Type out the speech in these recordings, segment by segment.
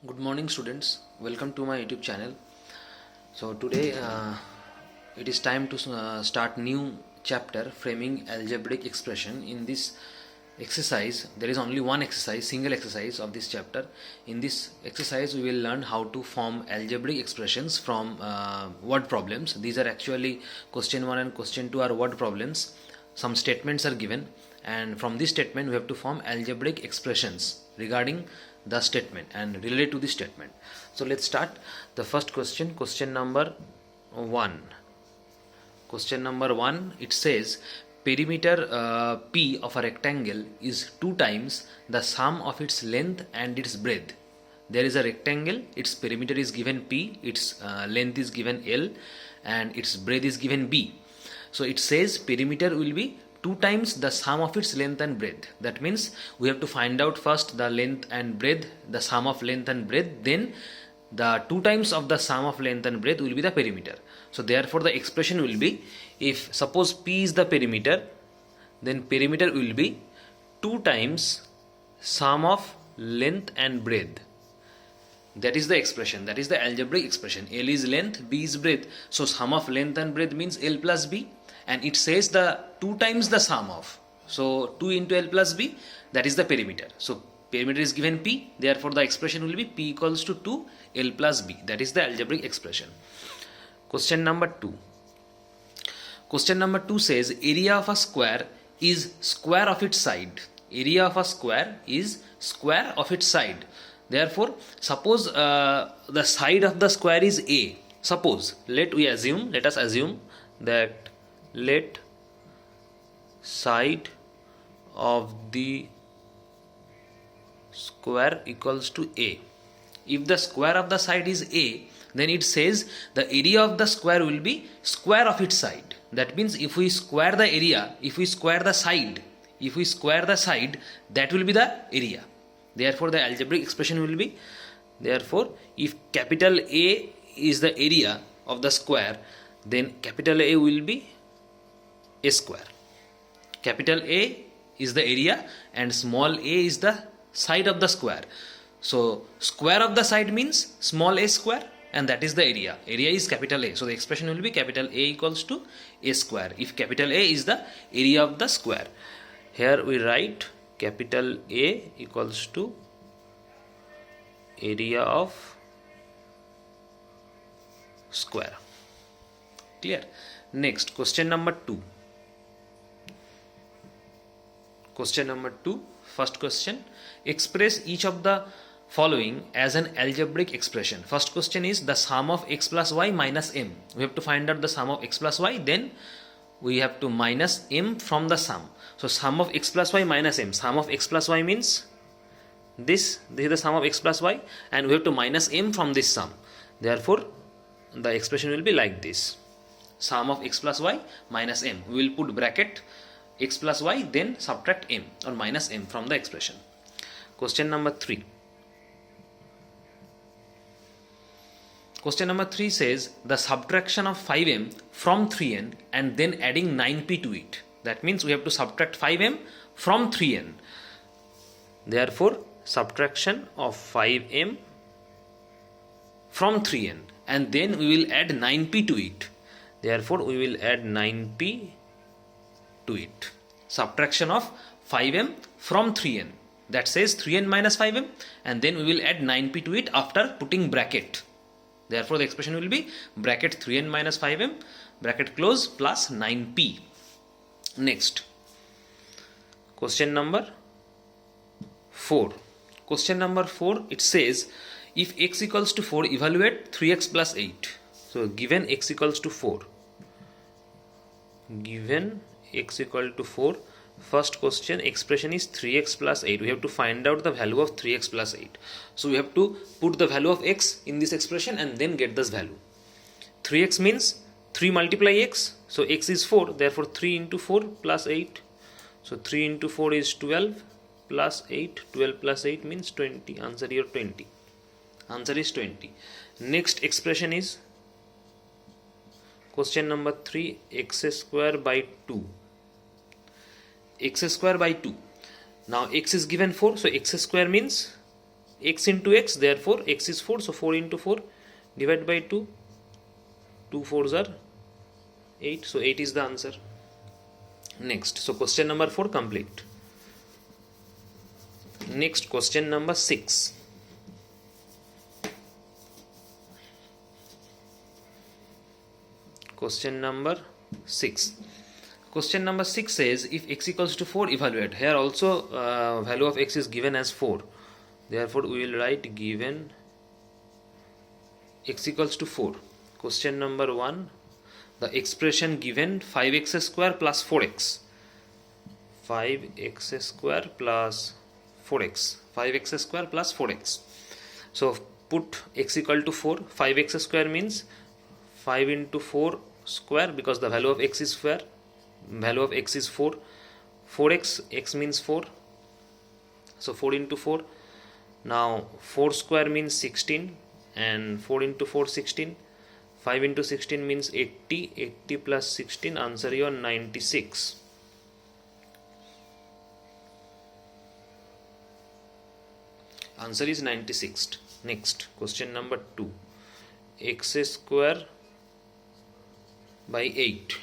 Good morning, students. Welcome to my YouTube channel. So today it is time to start new chapter, framing algebraic expression. In this exercise, there is only one exercise, single exercise of this chapter. In this exercise, we will learn how to form algebraic expressions from word problems. These are actually question 1 and question 2 are word problems. Some statements are given, and from this statement we have to form algebraic expressions regarding the statement and relate to the statement. So let's start the first question. Question number 1. Question number 1, it says perimeter P of a rectangle is 2 times the sum of its length and its breadth. There is a rectangle, its perimeter is given P, its length is given L, and its breadth is given B. So it says perimeter will be 2 times the sum of its length and breadth. That means we have to find out first the length and breadth, the sum of length and breadth, then the 2 times of the sum of length and breadth will be the perimeter. So therefore the expression will be, if suppose P is the perimeter, then perimeter will be 2 times sum of length and breadth. That is the expression, that is the algebraic expression. L is length, B is breadth. So sum of length and breadth means L plus B, and it says the 2 times the sum of. So 2 into L plus B, that is the perimeter. So perimeter is given P, therefore the expression will be P equals to 2 L plus B. That is the algebraic expression. Question number 2. Question number 2 says area of a square is square of its side. Area of a square is square of its side. Therefore, suppose the side of the square is A. Suppose, let us assume that let side of the square equals to A. If the square of the side is A, then it says the area of the square will be square of its side. That means if we square the area, if we square the side, that will be the area. Therefore the algebraic expression will be, therefore if capital A is the area of the square, then capital A will be A square. Capital A is the area and small a is the side of the square. So square of the side means small a square, and that is the area. Area is capital A. So the expression will be capital A equals to A square if capital A is the area of the square. Here we write capital A equals to area of square. Clear? Next, question number 2. Question number 2, first question, express each of the following as an algebraic expression. First question is the sum of x plus y minus m. We have to find out the sum of x plus y, then we have to minus m from the sum. So sum of x plus y minus m. Sum of x plus y means this is the sum of x plus y, and we have to minus m from this sum. Therefore the expression will be like this: sum of x plus y minus m. We will put bracket x plus y, then subtract m or minus m from the expression. Question number 3. Question number 3 says the subtraction of 5m from 3n and then adding 9p to it. That means we have to subtract 5m from 3n. Therefore subtraction of 5m from 3n, and then we will add 9p to it. Therefore we will add 9p to it. Subtraction of 5m from 3n, that says 3n minus 5m, and then we will add 9p to it after putting bracket. Therefore the expression will be bracket 3n minus 5m, bracket close, plus 9p. Next, question number 4. Question number 4, it says if x equals to 4, evaluate 3x plus 8. So given x equals to 4, given x equal to 4, first question expression is 3x plus 8. We have to find out the value of 3x plus 8. So we have to put the value of x in this expression and then get this value. 3x means 3 multiply x. So x is 4. Therefore 3 into 4 plus 8. So 3 into 4 is 12 plus 8. 12 plus 8 means 20. Answer here 20. Answer is 20. Next expression is question number 3, x square by 2. X square by 2. Now x is given 4, so x square means x into x, therefore x is 4, so 4 into 4 divided by 2, 2 4s are 8, so 8 is the answer. Next, so question number 4 complete. Next, question number 6. Question number 6. Question number 6 says if x equals to 4, evaluate. Here also value of x is given as 4. Therefore, we will write given x equals to 4. Question number 1. The expression given 5x square plus 4x. 5x square plus 4x. 5x square plus 4x. So put x equal to 4. 5x square means 5 into 4 square, because the value of x is square. Value of x is 4. 4x, x means 4. So 4 into 4. Now 4 square means 16, and 4 into 4 16. 5 into 16 means 80. 80 plus 16, answer your 96. Answer is 96. Next, question number 2. X square by 8.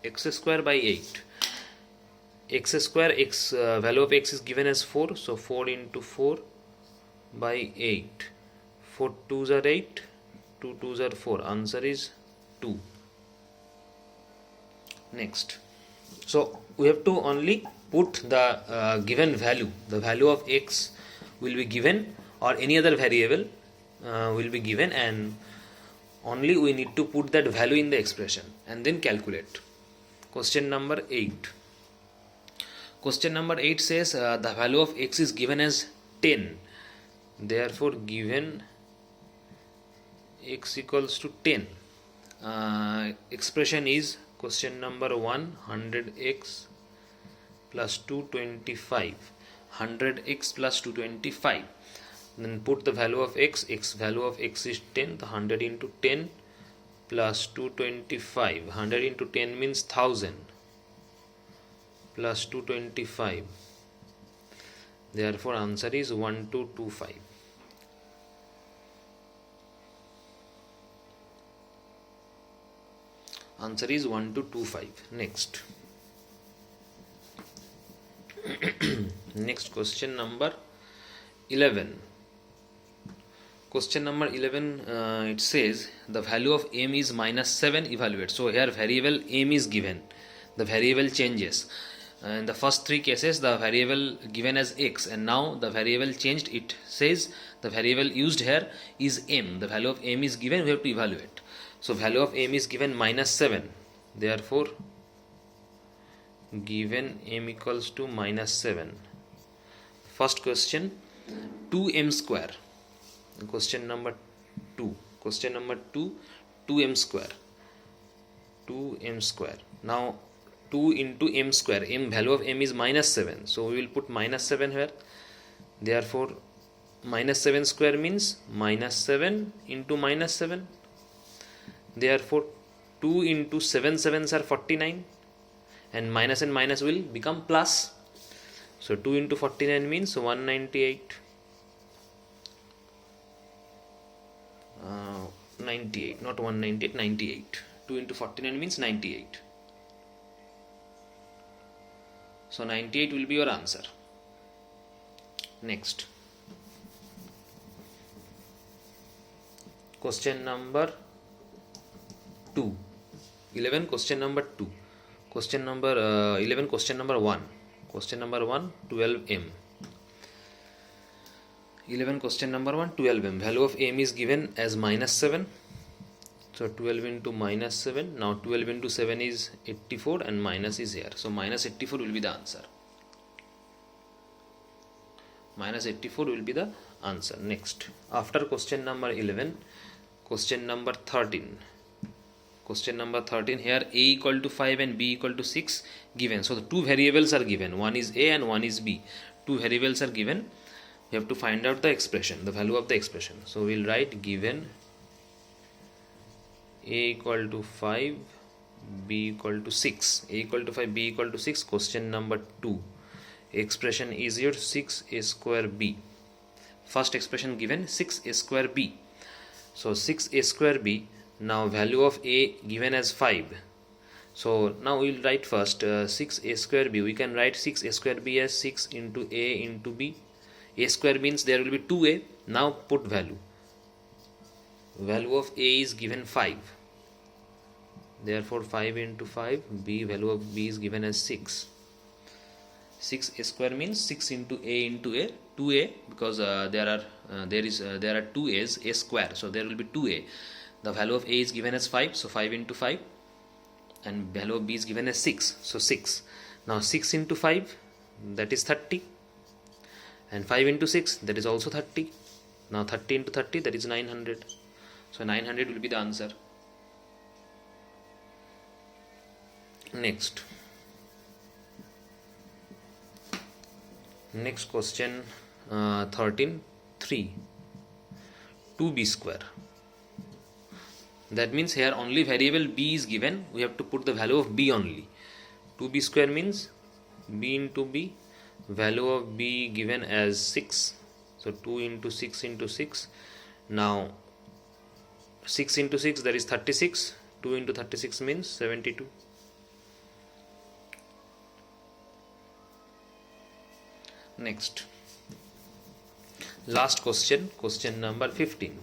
X square by 8. X square, x value of x is given as 4, so 4 into 4 by 8. 4 2s are 8, 2 2s are 4. Answer is 2. Next, so we have to only put the given value. The value of x will be given, or any other variable will be given, and only we need to put that value in the expression and then calculate. Question number 8. Question number 8 says the value of x is given as 10. Therefore, given x equals to 10, expression is question number 1, 100x plus 225. 100x plus 225. Then put the value of x. Value of x is 10. The 100 into 10 plus 225. 100 into 10 means 1000 plus 225. Therefore, answer is 1225. Answer is 1225. Next. Next, question number 11. Question number 11, it says the value of m is minus 7, evaluate. So here variable m is given. The variable changes. In the first 3 cases, the variable given as x, and now the variable changed. It says the variable used here is m. The value of m is given, we have to evaluate. So value of m is given minus 7. Therefore, given m equals to minus 7. First question, 2m square. Question number 2. Question number 2, 2m square. 2m square. Now 2 into m square. M, value of m is minus 7. So we will put minus 7 here. Therefore, minus 7 square means minus 7 into minus 7. Therefore, 2 into 7 sevens are 49. And minus will become plus. So 2 into 49 means 198. 98, not 198, 98. 2 into 49 means 98. So 98 will be your answer. Next. Question number 2. 11, question number 2. Question number 11, question number 1. Question number 1, 12m. 11, question number 1, 12m. Value of m is given as minus 7. So 12 into minus 7. Now 12 into 7 is 84 and minus is here. So minus 84 will be the answer. Minus 84 will be the answer. Next. After question number 11, question number 13. Question number 13, here a equal to 5 and b equal to 6 given. So the two variables are given. One is a and one is b. Two variables are given. We have to find out the expression, the value of the expression. So we will write given a equal to 5, b equal to 6. A equal to 5, b equal to 6. Question number 2. Expression is your 6a square b. first expression given 6a square b. So 6a square b. Now value of a given as 5. So now we will write first 6a square b. We can write 6a square b as 6 into a into b. A square means there will be 2a. Now put value. Value of a is given 5. Therefore 5 into 5, b, value of b is given as 6. 6a square means 6 into a, 2a, because there are 2 a's, a square, so there will be 2a. The value of a is given as 5, so 5 into 5, and value of b is given as 6, so 6. Now 6 into 5, that is 30, and 5 into 6, that is also 30. Now 30 into 30, that is 900. So 900 will be the answer. Next question, 13.3. 2b square. That means here only variable b is given. We have to put the value of b only. 2b square means b into b. Value of b given as 6. So 2 into 6 into 6. Now 6 into 6, that is 36. 2 into 36 means 72. Next, last question, question number 15.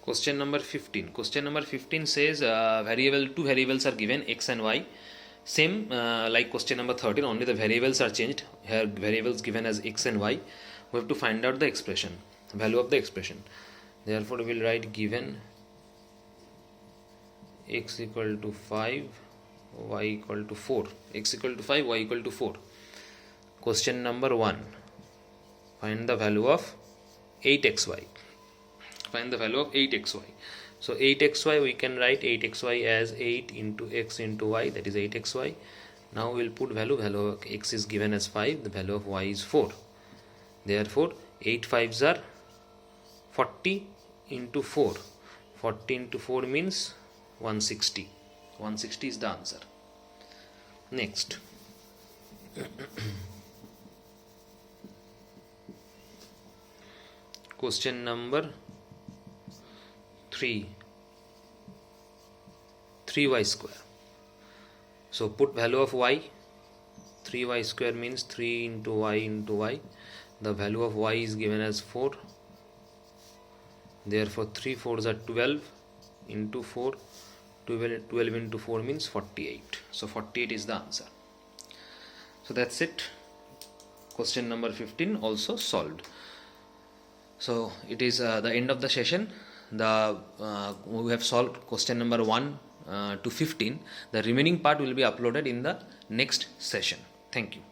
Question number 15. Question number 15 says two variables are given, x and y. Same like question number 13, only the variables are changed. Here variables given as x and y. We have to find out the expression, value of the expression. Therefore we will write given x equal to 5, y equal to 4. X equal to 5, y equal to 4. Question number 1. Find the value of 8xy. Find the value of 8xy. So 8xy, we can write 8xy as 8 into x into y, that is 8xy. Now we will put value of x is given as 5, the value of y is 4. Therefore 8 5s are 40 into 4. 40 into 4 means 160. 160 is the answer. Next. Question number 3. 3y square. So put value of y. 3y square means 3 into y into y. The value of y is given as 4. Therefore 3 4s are 12 into 4. 12 into 4 means 48. So 48 is the answer. So that's it. Question number 15 also solved. So it is the end of the session. We have solved question number 1 to 15. The remaining part will be uploaded in the next session. Thank you.